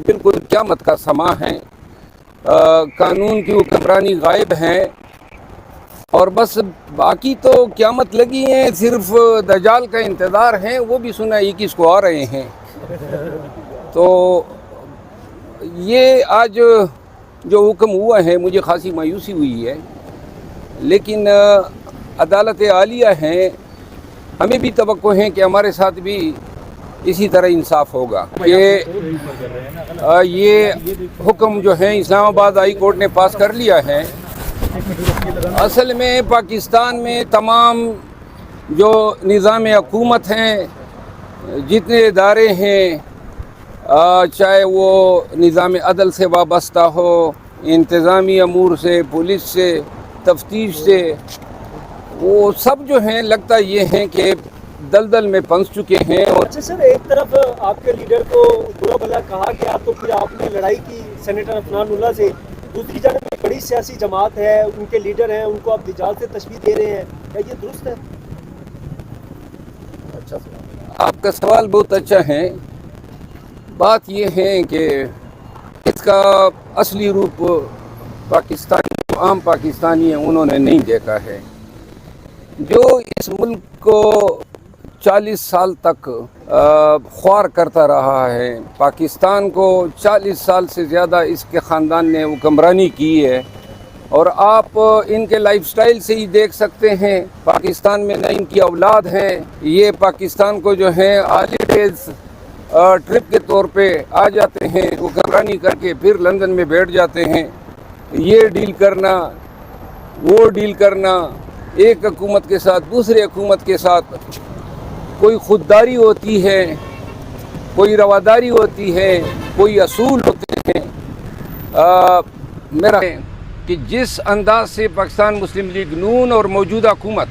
بالکل قیامت کا سما ہے، قانون کی حکمرانی غائب ہے، اور بس باقی تو قیامت لگی ہے، صرف دجال کا انتظار ہے، وہ بھی سنا 21 کو آ رہے ہیں۔ تو یہ آج جو حکم ہوا ہے مجھے خاصی مایوسی ہوئی ہے، لیکن عدالت عالیہ ہیں، ہمیں بھی توقع ہے کہ ہمارے ساتھ بھی اسی طرح انصاف ہوگا۔ یہ حکم جو ہے اسلام آباد ہائی کورٹ نے پاس کر لیا ہے۔ اصل میں پاکستان میں تمام جو نظام حکومت ہیں، جتنے ادارے ہیں، چاہے وہ نظام عدل سے وابستہ ہو، انتظامی امور سے، پولیس سے، تفتیش سے، وہ سب جو ہیں لگتا یہ ہیں کہ دلدل میں پھنس چکے ہیں۔ اچھا سر، ایک طرف آپ کے لیڈر کو برا بھلا کہا گیا تو پھر آپ نے لڑائی کی سینیٹر عفنان اللہ سے، دوسری جانب ایک بڑی سیاسی جماعت ہے، ان کے لیڈر ہیں، ان کو آپ دجال سے تشبیہ دے رہے ہیں، کیا یہ درست ہے؟ اچھا، آپ کا سوال بہت اچھا ہے۔ بات یہ ہے کہ اس کا اصلی روپ پاکستانی، عام پاکستانی ہیں، انہوں نے نہیں دیکھا ہے۔ جو اس ملک کو 40 سال تک خوار کرتا رہا ہے، پاکستان کو 40 سال سے زیادہ اس کے خاندان نے حکمرانی کی ہے، اور آپ ان کے لائف سٹائل سے ہی دیکھ سکتے ہیں، پاکستان میں نہ ان کی اولاد ہے، یہ پاکستان کو جو ہے ہالیڈیز ٹرپ کے طور پہ آ جاتے ہیں، حکمرانی کر کے پھر لندن میں بیٹھ جاتے ہیں، یہ ڈیل کرنا، وہ ڈیل کرنا، ایک حکومت کے ساتھ دوسرے حکومت کے ساتھ کوئی خودداری ہوتی ہے، کوئی رواداری ہوتی ہے، کوئی اصول ہوتے ہیں۔ میرا کہ جس انداز سے پاکستان مسلم لیگ نون اور موجودہ حکومت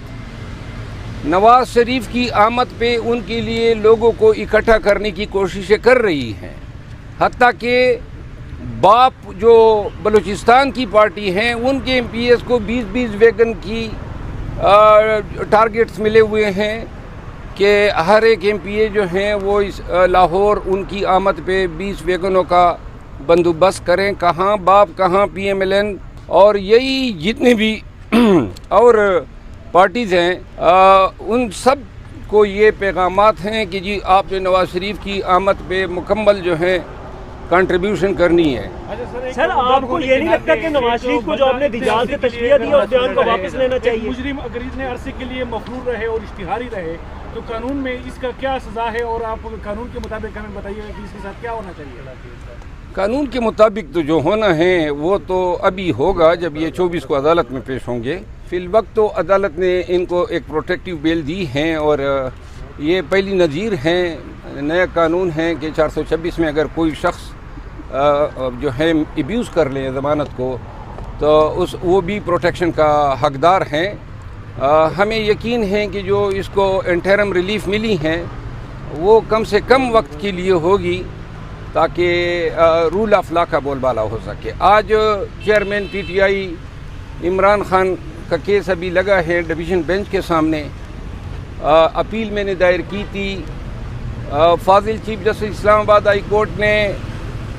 نواز شریف کی آمد پہ ان کے لیے لوگوں کو اکٹھا کرنے کی کوششیں کر رہی ہیں، حتیٰ کہ باپ جو بلوچستان کی پارٹی ہیں ان کے ایم پی ایس کو 20 ویگن کی ٹارگٹس ملے ہوئے ہیں کہ ہر ایک ایم پی اے جو ہیں وہ لاہور ان کی آمد پہ 20 ویگنوں کا بندوبست کریں۔ کہاں باپ، کہاں پی ایم ایل این، اور یہی جتنے بھی اور پارٹیز ہیں، ان سب کو یہ پیغامات ہیں کہ جی آپ نے نواز شریف کی آمد پہ مکمل جو ہے کنٹریبیوشن کرنی ہے۔ سر، آپ کو یہ نہیں لگتا کہ نواز شریف کو جو آپ نے دجال سے تشبیہ دی اور بیان کو واپس لینا چاہیے؟ مجرم اگر اتنے عرصے کے لیے مفرور رہے اور اشتہاری رہے تو قانون میں اس کا کیا سزا ہے، اور آپ قانون کے مطابق ہمیں بتائیے کہ اس کے ساتھ کیا ہونا چاہیے؟ قانون کے مطابق تو جو ہونا ہے وہ تو ابھی ہوگا جب یہ 24 کو عدالت میں پیش ہوں گے۔ فی الوقت تو عدالت نے ان کو ایک پروٹیکٹیو بیل دی ہیں، اور یہ پہلی نظیر ہیں، نیا قانون ہے کہ 426 میں اگر کوئی شخص جو ہے ایبیوز کر لے ضمانت کو تو وہ بھی پروٹیکشن کا حقدار ہیں۔ ہمیں یقین ہے کہ جو اس کو انٹرم ریلیف ملی ہیں وہ کم سے کم وقت کے لیے ہوگی تاکہ رول آف لا کا بول بالا ہو سکے۔ آج chairman P T I Imran Khan کا کیس ابھی لگا ہے ڈویژن بینچ کے سامنے، اپیل میں نے دائر کی تھی۔ فاضل چیف جسٹس اسلام آباد ہائی کورٹ نے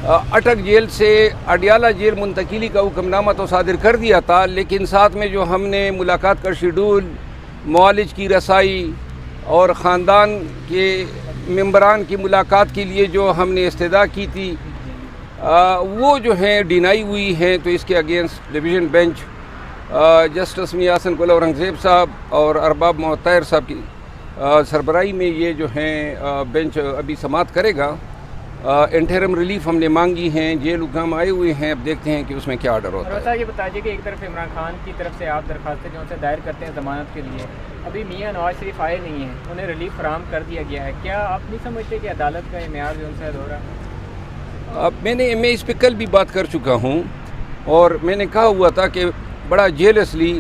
اٹک جیل سے اڈیالہ جیل منتقلی کا حکم نامہ تو صادر کر دیا تھا، لیکن ساتھ میں جو ہم نے ملاقات کا شیڈول، معالج کی رسائی اور خاندان کے ممبران کی ملاقات کے لیے جو ہم نے استدعا کی تھی وہ جو ہیں ڈینائی ہوئی ہیں۔ تو اس کے اگینسٹ ڈویژن بینچ جسٹس میاں حسن قلعہ اورنگزیب صاحب اور ارباب محتیر صاحب کی سربراہی میں یہ جو ہیں بینچ ابھی سماعت کرے گا۔ انٹرم ریلیف ہم نے مانگی ہیں، جیل حکام آئے ہوئے ہیں، اب دیکھتے ہیں کہ اس میں کیا آرڈر ہوتا ہے۔ یہ بتائیے کہ ایک طرف عمران خان کی طرف سے آپ درخواستیں جو سے دائر کرتے ہیں ضمانت کے لیے، ابھی میاں نواز شریف آئے نہیں ہیں، انہیں ریلیف فراہم کر دیا گیا ہے، کیا آپ نہیں سمجھتے کہ عدالت کا یہ معیار جو ان سے ہو رہا ہے؟ میں اس پہ کل بھی بات کر چکا ہوں، اور میں نے کہا ہوا تھا کہ بڑا جیلسلی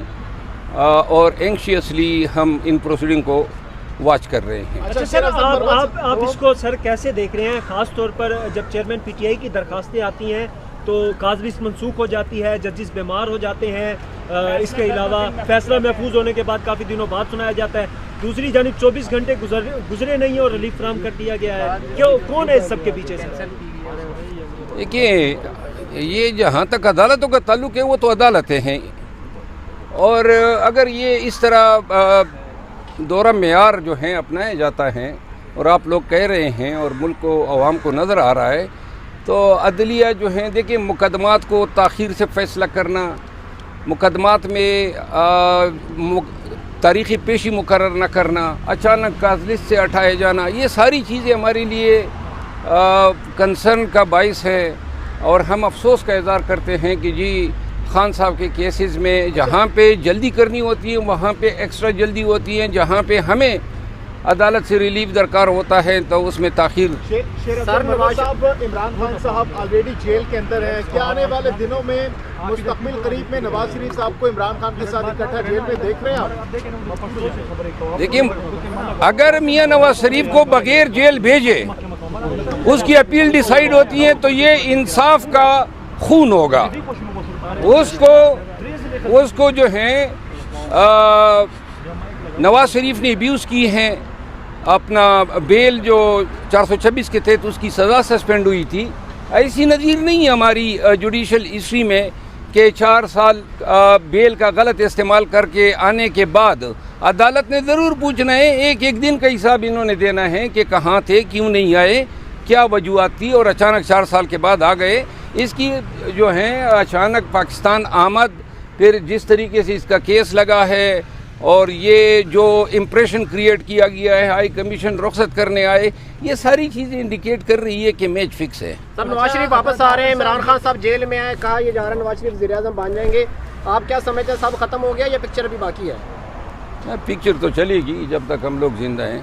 اور اینکشیسلی ہم ان پروسیڈنگ کو واچ کر رہے ہیں۔ اچھا سر، آپ اس کو سر کیسے دیکھ رہے ہیں، خاص طور پر جب چیئرمین پی ٹی آئی کی درخواستیں آتی ہیں تو کاز لسٹ منسوخ ہو جاتی ہے, ججز بیمار ہو جاتے ہیں, اس کے علاوہ فیصلہ محفوظ ہونے کے بعد کافی دنوں بعد سنایا جاتا ہے. دوسری جانب 24 گھنٹے گزرے نہیں اور ریلیف فراہم کر دیا گیا ہے. کون ہے اس سب کے پیچھے سے؟ دیکھیے, یہ جہاں تک عدالتوں کا تعلق ہے وہ تو عدالتیں ہیں, اور اگر یہ اس طرح دورہ معیار جو ہیں اپنایا جاتا ہے اور آپ لوگ کہہ رہے ہیں اور ملک کو عوام کو نظر آ رہا ہے, تو عدلیہ جو ہیں, دیکھیں مقدمات کو تاخیر سے فیصلہ کرنا, مقدمات میں تاریخی پیشی مقرر نہ کرنا, اچانک کاز لسٹ سے ہٹائے جانا, یہ ساری چیزیں ہمارے لیے کنسرن کا باعث ہے. اور ہم افسوس کا اظہار کرتے ہیں کہ جی خان صاحب کے کیسز میں جہاں پہ جلدی کرنی ہوتی ہے وہاں پہ ایکسٹرا جلدی ہوتی ہے, جہاں پہ ہمیں عدالت سے ریلیف درکار ہوتا ہے تو اس میں تاخیر. سر نواز صاحب, عمران خان صاحب آلریڈی جیل کے اندر ہیں, کیا آنے والے دنوں میں مستقبل قریب میں نواز شریف صاحب کو عمران خان کے ساتھ اکٹھا جیل میں دیکھ رہے ہیں آپ؟ دیکھیں, اگر میاں نواز شریف کو بغیر جیل بھیجے اس کی اپیل ڈیسائیڈ ہوتی ہے تو یہ انصاف کا خون ہوگا. اس کو جو ہیں نواز شریف نے ابیوز کی ہیں, اپنا بیل جو 426 کے تحت اس کی سزا سسپینڈ ہوئی تھی, ایسی نظیر نہیں ہے ہماری جوڈیشل ہسٹری میں کہ 4 سال بیل کا غلط استعمال کر کے آنے کے بعد عدالت نے ضرور پوچھنا ہے, ایک دن کا حساب انہوں نے دینا ہے کہ کہاں تھے, کیوں نہیں آئے, کیا وجوہات تھی, اور اچانک 4 سال کے بعد آ گئے. اس کی جو ہیں اچانک پاکستان آمد, پھر جس طریقے سے اس کا کیس لگا ہے اور یہ جو امپریشن کریٹ کیا گیا ہے, ہائی کمیشن رخصت کرنے آئے, یہ ساری چیزیں انڈیکیٹ کر رہی ہے کہ میچ فکس ہے. سر نواز شریف واپس آ رہے ہیں, عمران خان صاحب جیل میں آئے, کہا یہ جا رہا ہے نواز شریف وزیر اعظم بن جائیں گے, آپ کیا سمجھتے ہیں سب ختم ہو گیا یا پکچر ابھی باقی ہے؟ پکچر تو چلے گی جب تک ہم لوگ زندہ ہیں.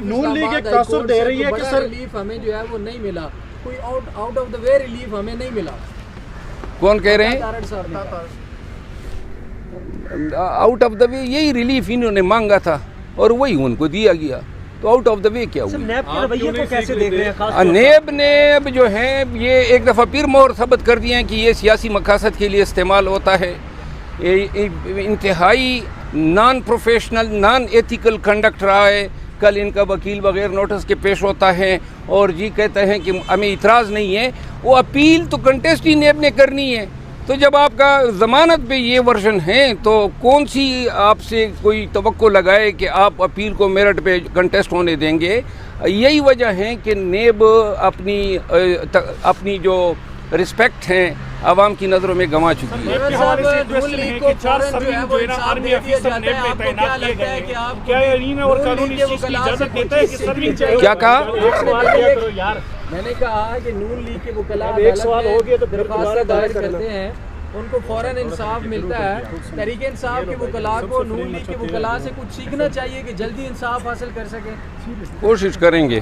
نون لیگ ایک تاثر دے رہی ہے کہ سر ریلیف ہمیں جو ہے وہ نہیں ملا, کوئی out of the way relief ہمیں نہیں ملا. کون کہہ رہے ہیں آؤٹ آف دا وے؟ یہی ریلیف انہوں نے مانگا تھا اور وہی ان کو دیا گیا, تو آؤٹ آف دا وے کیا ہوا؟ نیب کے رویے کو کیسے دیکھ رہے ہیں؟ نیب نے اب جو ہے یہ ایک دفعہ پھر مہر ثبت کر دیا کہ یہ سیاسی مقاصد کے لیے استعمال ہوتا ہے. انتہائی non professional, naan ethical conduct رہا ہے. کل ان کا وکیل بغیر نوٹس کے پیش ہوتا ہے اور جی کہتا ہے کہ ہمیں اعتراض نہیں ہے. وہ اپیل تو کنٹیسٹ ہی نیب نے کرنی ہے. تو جب آپ کا ضمانت پہ یہ ورژن ہے تو کون سی آپ سے کوئی توقع لگائے کہ آپ اپیل کو میرٹ پہ کنٹیسٹ ہونے دیں گے؟ یہی وجہ ہے کہ نیب اپنی جو رسپیکٹ ہیں عوام کی نظروں میں گنوا چکی ہے. کیا کہا؟ میں نے کہا کہ نون لیگ کے وکلاء درخواست دائر کرتے ہیں, ان کو فوراً انصاف ملتا ہے. تحریک انصاف کے وکلاء کو نون لیگ کے وکلاء سے کچھ سیکھنا چاہیے کہ جلدی انصاف حاصل کر سکیں. کوشش کریں گے.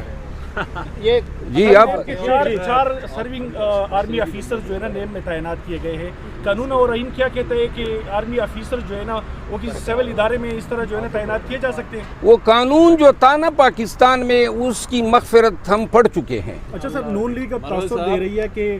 یہ جی آپ 4 سرونگ آرمی آفیسر جو ہے نا نیب میں تعینات کیے گئے ہیں. قانون اور آئین کیا کہتے ہیں کہ آرمی آفیسر جو ہے نا وہ کسی سول ادارے میں اس طرح جو ہے نا تعینات کیے جا سکتے ہیں؟ وہ قانون جو تھا نا پاکستان میں, اس کی مغفرت ہم پڑھ چکے ہیں. اچھا سر, نون لیگ اب تاثر دے رہی ہے کہ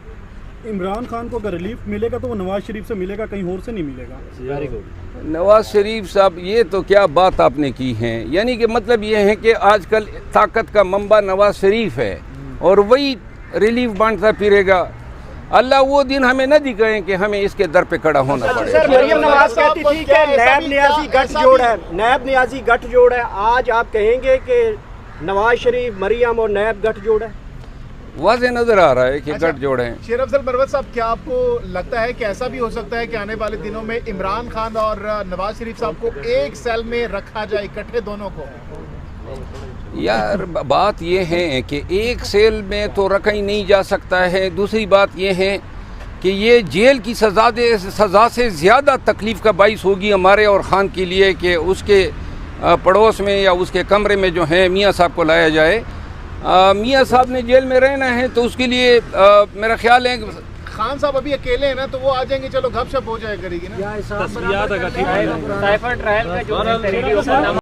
عمران خان کو اگر ریلیف ملے گا تو وہ نواز شریف سے ملے گا, کہیں اور سے نہیں ملے گا. Very good. نواز شریف صاحب, یہ تو کیا بات آپ نے کی ہے. یعنی کہ مطلب یہ ہے کہ آج کل طاقت کا منبع نواز شریف ہے اور وہی ریلیف بانٹتا پھرے گا. اللہ وہ دن ہمیں نہ دکھائیں کہ ہمیں اس کے در پہ کھڑا ہونا پڑے. سر مریم نواز کہتی تھی کہ نیب نیازی گٹھ جوڑ ہے, نیب نیازی گٹھ جوڑ ہے. آج آپ کہیں گے کہ نواز شریف, مریم اور نیب گٹھ جوڑ ہے؟ واضح نظر آ رہا ہے کہ گٹھ جوڑ ہیں. شیر افضل مروت صاحب, کیا آپ کو لگتا ہے کہ ایسا بھی ہو سکتا ہے کہ آنے والے دنوں میں عمران خان اور نواز شریف صاحب کو ایک سیل میں رکھا جائے اکٹھے دونوں کو؟ یار بات یہ ہے کہ ایک سیل میں تو رکھا ہی نہیں جا سکتا ہے. دوسری بات یہ ہے کہ یہ جیل کی سزا سے زیادہ تکلیف کا باعث ہوگی ہمارے اور خان کے لیے کہ اس کے پڑوس میں یا اس کے کمرے میں جو ہے میاں صاحب کو لایا جائے. میاں صاحب نے جیل میں رہنا ہے تو اس کے لیے میرا خیال ہے کہ خان صاحب ابھی اکیلے ہیں نا, تو وہ آ جائیں گے, چلو گپ شپ ہو جائے کرے گی نا.